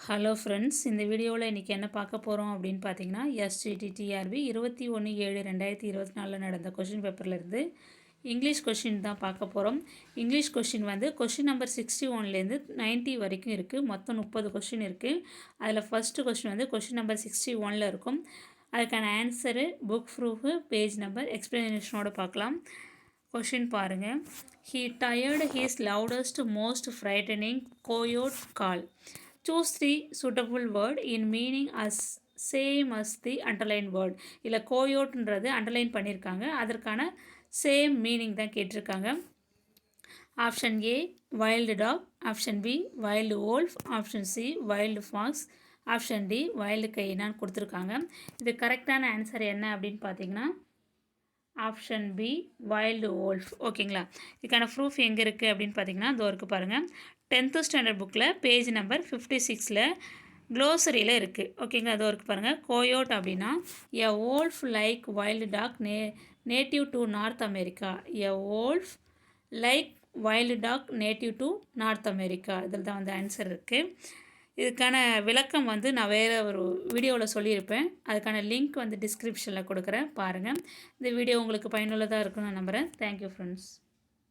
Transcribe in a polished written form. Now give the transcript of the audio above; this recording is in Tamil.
ஹலோ ஃப்ரெண்ட்ஸ், இந்த வீடியோவில் இன்றைக்கி என்ன பார்க்க போகிறோம் அப்படின்னு பார்த்தீங்கன்னா, எஸ்டிடிடிஆர்பி 21/7/2024 நடந்த கொஷின் பேப்பர்லேருந்து இங்கிலீஷ் கொஷின் தான் பார்க்க போகிறோம். இங்கிலீஷ் கொஷின் வந்து கொஷின் நம்பர் 61லேருந்து 90 வரைக்கும் இருக்குது. மொத்தம் 30 கொஷின் இருக்குது. அதில் ஃபஸ்ட்டு கொஷின் வந்து கொஷின் நம்பர் 61ல் இருக்கும். அதுக்கான answer, book proof, page number, எக்ஸ்ப்ளனேஷனோடு பார்க்கலாம். கொஷின் பாருங்கள். He tired his loudest, most frightening coyote call. Choose 3 suitable word in meaning as same as the underlined word. இல்லை கோயோட்ன்றது அண்டர்லைன் பண்ணியிருக்காங்க, அதற்கான சேம் மீனிங் தான் கேட்டிருக்காங்க. Option A wild dog, option B wild wolf, option C wild fox, option D wild கைனான்னு கொடுத்துருக்காங்க. இது கரெக்டான ஆன்சர் என்ன அப்படின்னு பார்த்தீங்கன்னா ஆப்ஷன் பி வைல்டு wolf. ஓகேங்களா? இதுக்கான ப்ரூஃப் எங்கே இருக்குது அப்படின்னு பார்த்தீங்கன்னா இதோ இருக்குது பாருங்கள். 10th ஸ்டாண்டர்ட் புக்கில் பேஜ் நம்பர் 56ல் க்ளோசரியில் இருக்குது. ஓகேங்களா? அதோ இருக்குது பாருங்கள். கோயோட் அப்படின்னா a wolf like wild dog native to North America. A wolf like wild dog native to North America. இதில் தான் வந்து ஆன்சர் இருக்குது. இதுக்கான விளக்கம் வந்து நான் வேறு ஒரு வீடியோவில் சொல்லியிருப்பேன். அதுக்கான லிங்க் வந்து டிஸ்கிரிப்ஷனில் கொடுக்குறேன், பாருங்கள். இந்த வீடியோ உங்களுக்கு பயனுள்ளதாக இருக்குன்னு நான் நம்புகிறேன். Thank you friends.